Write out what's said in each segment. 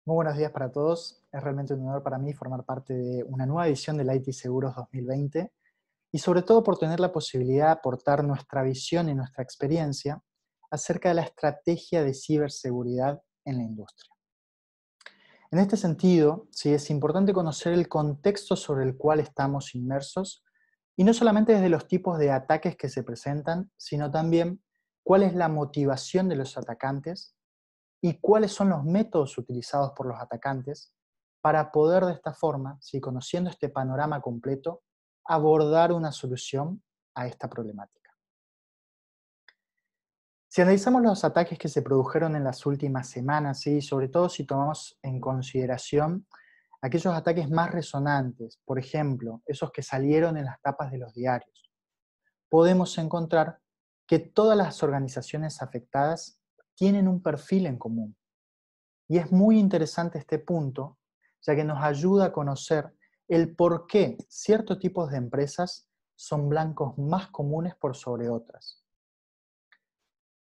Muy buenos días para todos. Es realmente un honor para mí formar parte de una nueva edición del IT Seguros 2020 y sobre todo por tener la posibilidad de aportar nuestra visión y nuestra experiencia acerca de la estrategia de ciberseguridad en la industria. En este sentido, sí es importante conocer el contexto sobre el cual estamos inmersos y no solamente desde los tipos de ataques que se presentan, sino también cuál es la motivación de los atacantes y cuáles son los métodos utilizados por los atacantes para poder de esta forma, si conociendo este panorama completo, abordar una solución a esta problemática. Si analizamos los ataques que se produjeron en las últimas semanas, ¿sí? Sobre todo si tomamos en consideración aquellos ataques más resonantes, por ejemplo, esos que salieron en las tapas de los diarios, podemos encontrar que todas las organizaciones afectadas tienen un perfil en común. Y es muy interesante este punto, ya que nos ayuda a conocer el por qué ciertos tipos de empresas son blancos más comunes por sobre otras.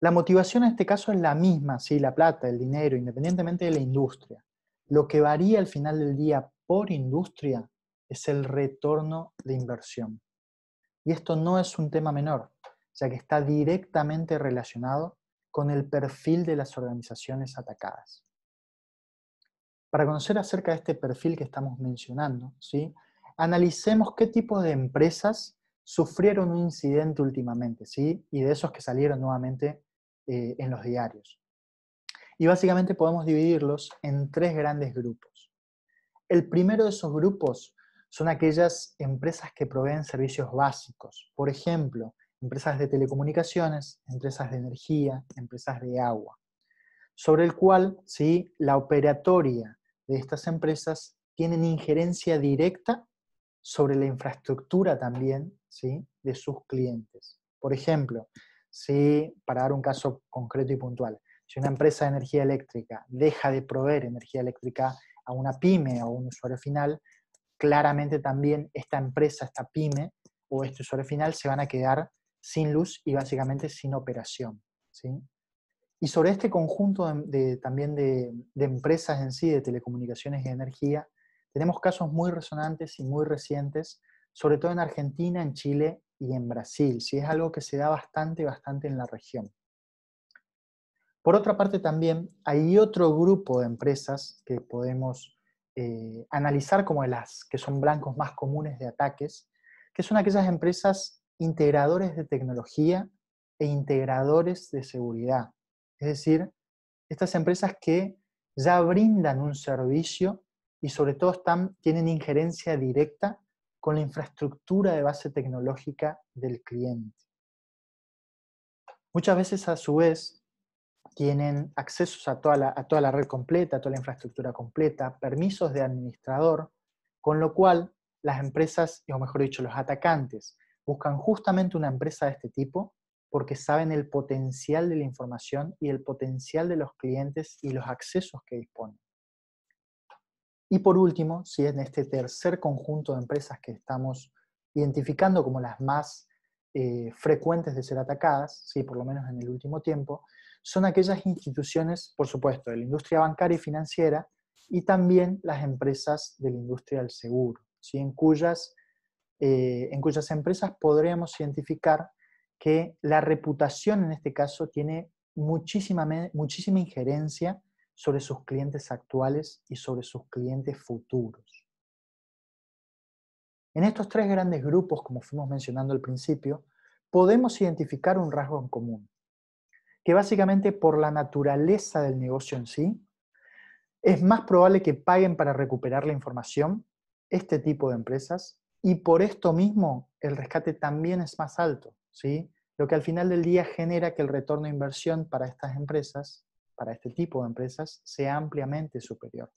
La motivación en este caso es la misma, sí, la plata, el dinero, independientemente de la industria. Lo que varía al final del día por industria es el retorno de inversión. Y esto no es un tema menor, ya que está directamente relacionado con el perfil de las organizaciones atacadas. Para conocer acerca de este perfil que estamos mencionando, ¿sí? Analicemos qué tipo de empresas sufrieron un incidente últimamente, ¿sí? Y de esos que salieron nuevamente en los diarios. Y básicamente podemos dividirlos en tres grandes grupos. El primero de esos grupos son aquellas empresas que proveen servicios básicos, por ejemplo, empresas de telecomunicaciones, empresas de energía, empresas de agua, sobre el cual, ¿sí?, la operatoria de estas empresas tienen injerencia directa sobre la infraestructura también, ¿sí?, de sus clientes. Por ejemplo, si, para dar un caso concreto y puntual, si una empresa de energía eléctrica deja de proveer energía eléctrica a una pyme o a un usuario final, claramente también esta empresa, esta pyme o este usuario final se van a quedar sin luz y básicamente sin operación, ¿sí? Y sobre este conjunto también de empresas en sí, de telecomunicaciones y energía, tenemos casos muy resonantes y muy recientes, sobre todo en Argentina, en Chile y en Brasil. Sí, es algo que se da bastante en la región. Por otra parte también hay otro grupo de empresas que podemos analizar como las que son blancos más comunes de ataques, que son aquellas empresas integradores de tecnología e integradores de seguridad. Es decir, estas empresas que ya brindan un servicio y sobre todo tienen injerencia directa con la infraestructura de base tecnológica del cliente. Muchas veces a su vez tienen accesos a toda la red completa, a toda la infraestructura completa, permisos de administrador, con lo cual las empresas, o mejor dicho, los atacantes, buscan justamente una empresa de este tipo porque saben el potencial de la información y el potencial de los clientes y los accesos que disponen. Y por último, si en este tercer conjunto de empresas que estamos identificando como las más frecuentes de ser atacadas, ¿sí?, por lo menos en el último tiempo, son aquellas instituciones, por supuesto, de la industria bancaria y financiera y también las empresas de la industria del seguro, ¿sí?, en cuyas empresas podremos identificar que la reputación en este caso tiene muchísima injerencia sobre sus clientes actuales y sobre sus clientes futuros. En estos tres grandes grupos, como fuimos mencionando al principio, podemos identificar un rasgo en común, que básicamente por la naturaleza del negocio en sí, es más probable que paguen para recuperar la información este tipo de empresas y por esto mismo el rescate también es más alto, ¿sí? Lo que al final del día genera que el retorno de inversión para estas empresas, para este tipo de empresas, sea ampliamente superior.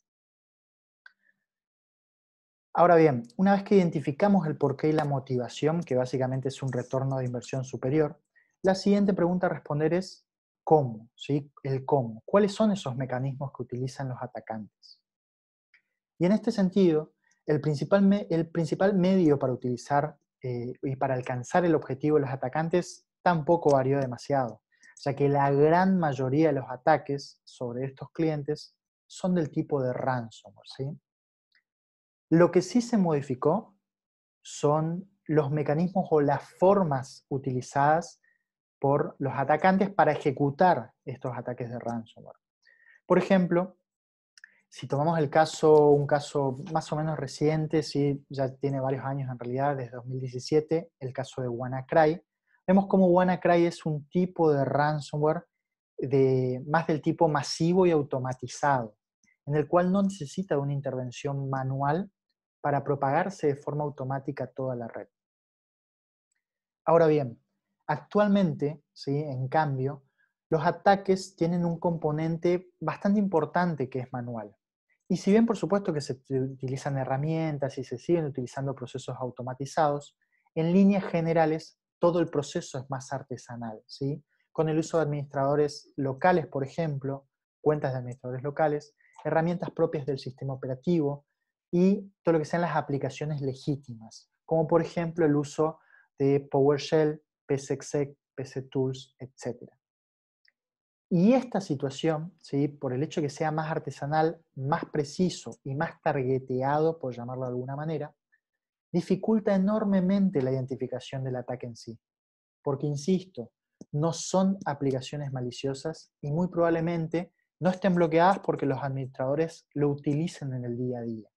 Ahora bien, una vez que identificamos el porqué y la motivación, que básicamente es un retorno de inversión superior, la siguiente pregunta a responder es ¿cómo? ¿Sí? El cómo. ¿Cuáles son esos mecanismos que utilizan los atacantes? Y en este sentido, el principal medio para utilizar y para alcanzar el objetivo de los atacantes tampoco varió demasiado, ya que la gran mayoría de los ataques sobre estos clientes son del tipo de ransomware, ¿sí? Lo que sí se modificó son los mecanismos o las formas utilizadas por los atacantes para ejecutar estos ataques de ransomware. Por ejemplo, si tomamos un caso más o menos reciente, sí, ya tiene varios años en realidad, desde 2017, el caso de WannaCry, vemos cómo WannaCry es un tipo de ransomware más del tipo masivo y automatizado, en el cual no necesita de una intervención manual para propagarse de forma automática a toda la red. Ahora bien, actualmente, ¿sí? En cambio, los ataques tienen un componente bastante importante que es manual. Y si bien por supuesto que se utilizan herramientas y se siguen utilizando procesos automatizados, en líneas generales todo el proceso es más artesanal, ¿sí? Con el uso de administradores locales, por ejemplo, cuentas de administradores locales, herramientas propias del sistema operativo y todo lo que sean las aplicaciones legítimas, como por ejemplo el uso de PowerShell, PCExec, PCTools, etc. Y esta situación, ¿sí? Por el hecho de que sea más artesanal, más preciso y más targeteado, por llamarlo de alguna manera, dificulta enormemente la identificación del ataque en sí. Porque, insisto, no son aplicaciones maliciosas y muy probablemente no estén bloqueadas porque los administradores lo utilicen en el día a día.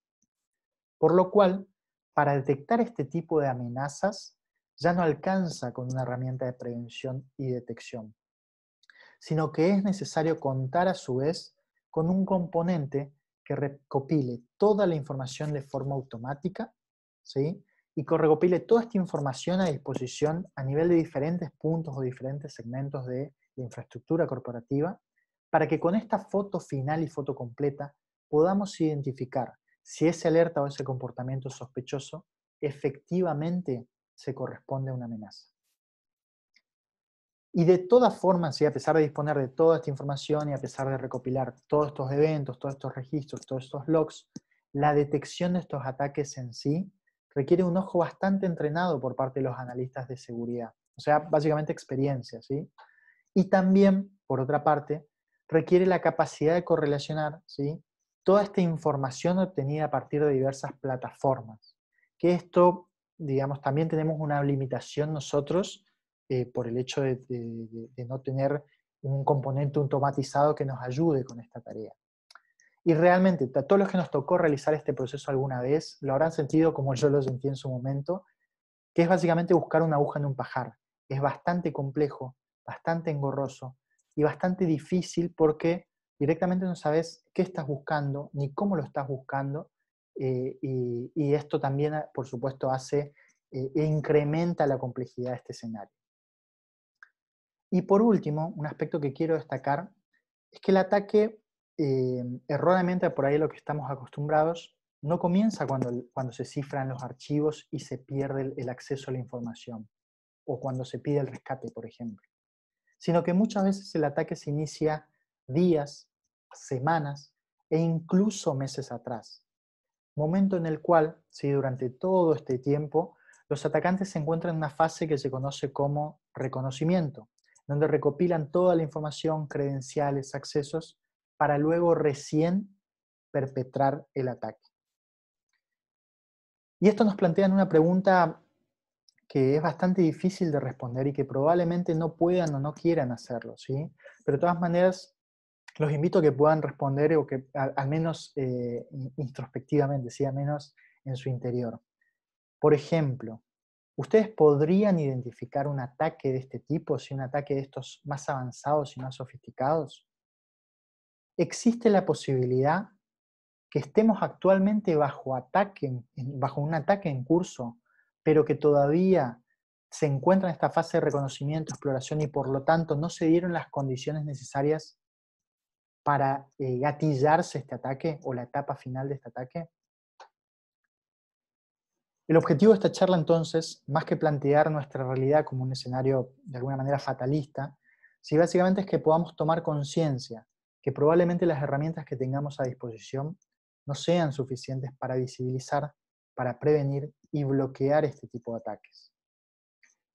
Por lo cual, para detectar este tipo de amenazas, ya no alcanza con una herramienta de prevención y detección, sino que es necesario contar a su vez con un componente que recopile toda la información de forma automática, ¿sí? Y que recopile toda esta información a disposición a nivel de diferentes puntos o diferentes segmentos de la infraestructura corporativa, para que con esta foto final y foto completa podamos identificar si ese alerta o ese comportamiento sospechoso efectivamente se corresponde a una amenaza. Y de todas formas, ¿sí? A pesar de disponer de toda esta información y a pesar de recopilar todos estos eventos, todos estos registros, todos estos logs, la detección de estos ataques en sí requiere un ojo bastante entrenado por parte de los analistas de seguridad. O sea, básicamente experiencia, ¿sí? Y también, por otra parte, requiere la capacidad de correlacionar, ¿sí? Toda esta información obtenida a partir de diversas plataformas. Que esto, digamos, también tenemos una limitación nosotros por el hecho de no tener un componente automatizado que nos ayude con esta tarea. Y realmente, a todos los que nos tocó realizar este proceso alguna vez, lo habrán sentido como yo lo sentí en su momento, que es básicamente buscar una aguja en un pajar. Es bastante complejo, bastante engorroso y bastante difícil porque directamente no sabes qué estás buscando ni cómo lo estás buscando, y esto también, por supuesto, hace e incrementa la complejidad de este escenario. Y por último, un aspecto que quiero destacar es que el ataque, erróneamente por ahí lo que estamos acostumbrados, no comienza cuando se cifran los archivos y se pierde el acceso a la información, o cuando se pide el rescate, por ejemplo, sino que muchas veces el ataque se inicia días, semanas e incluso meses atrás, momento en el cual, ¿sí? Durante todo este tiempo, los atacantes se encuentran en una fase que se conoce como reconocimiento, donde recopilan toda la información, credenciales, accesos, para luego recién perpetrar el ataque. Y esto nos plantea una pregunta que es bastante difícil de responder y que probablemente no puedan o no quieran hacerlo, ¿sí? Pero de todas maneras, los invito a que puedan responder o que al menos introspectivamente, ¿sí? Al menos en su interior. Por ejemplo, ¿ustedes podrían identificar un ataque de este tipo, si un ataque de estos más avanzados y más sofisticados? ¿Existe la posibilidad que estemos actualmente bajo un ataque en curso, pero que todavía se encuentra en esta fase de reconocimiento, exploración y por lo tanto no se dieron las condiciones necesarias para gatillarse este ataque o la etapa final de este ataque? El objetivo de esta charla entonces, más que plantear nuestra realidad como un escenario de alguna manera fatalista, sí, básicamente es que podamos tomar conciencia que probablemente las herramientas que tengamos a disposición no sean suficientes para visibilizar, para prevenir y bloquear este tipo de ataques.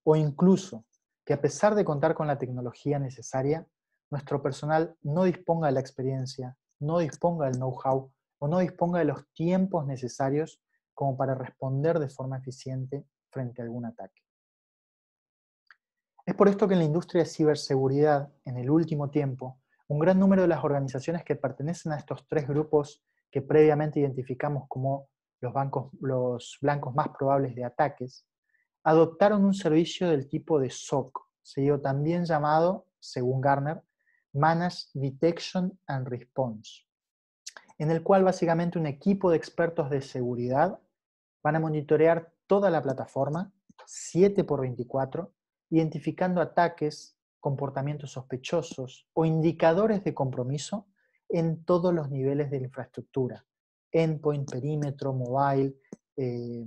O incluso que a pesar de contar con la tecnología necesaria, nuestro personal no disponga de la experiencia, no disponga del know-how o no disponga de los tiempos necesarios como para responder de forma eficiente frente a algún ataque. Es por esto que en la industria de ciberseguridad, en el último tiempo, un gran número de las organizaciones que pertenecen a estos tres grupos que previamente identificamos como los blancos más probables de ataques, adoptaron un servicio del tipo de SOC, seguido también llamado, según Gartner, Managed Detection and Response, en el cual básicamente un equipo de expertos de seguridad van a monitorear toda la plataforma 7 por 24, identificando ataques, comportamientos sospechosos o indicadores de compromiso en todos los niveles de la infraestructura: endpoint, perímetro, mobile, eh,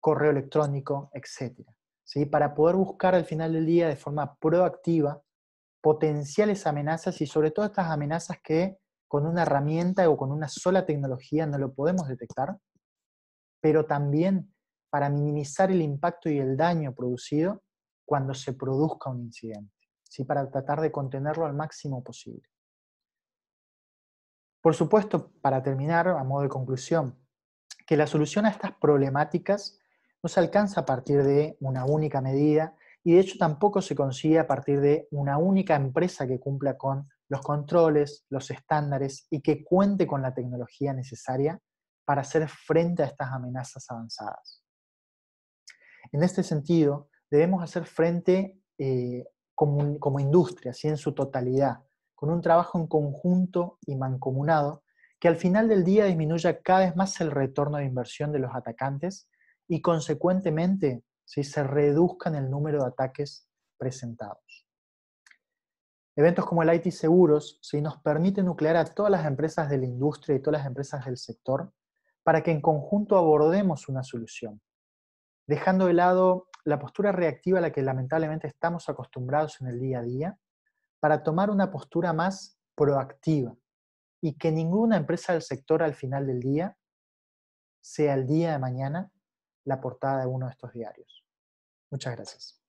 correo electrónico, etc. ¿Sí? Para poder buscar al final del día de forma proactiva potenciales amenazas y sobre todo estas amenazas que con una herramienta o con una sola tecnología no lo podemos detectar, pero también para minimizar el impacto y el daño producido cuando se produzca un incidente, ¿sí? Para tratar de contenerlo al máximo posible. Por supuesto, para terminar, a modo de conclusión, que la solución a estas problemáticas no se alcanza a partir de una única medida y de hecho tampoco se consigue a partir de una única empresa que cumpla con los controles, los estándares y que cuente con la tecnología necesaria para hacer frente a estas amenazas avanzadas. En este sentido, debemos hacer frente como industria, ¿sí? En su totalidad, con un trabajo en conjunto y mancomunado que al final del día disminuya cada vez más el retorno de inversión de los atacantes y consecuentemente, ¿sí? Se reduzcan el número de ataques presentados. Eventos como el IT Seguros, ¿sí? Nos permiten nuclear a todas las empresas de la industria y todas las empresas del sector para que en conjunto abordemos una solución, dejando de lado la postura reactiva a la que lamentablemente estamos acostumbrados en el día a día, para tomar una postura más proactiva y que ninguna empresa del sector al final del día sea el día de mañana la portada de uno de estos diarios. Muchas gracias.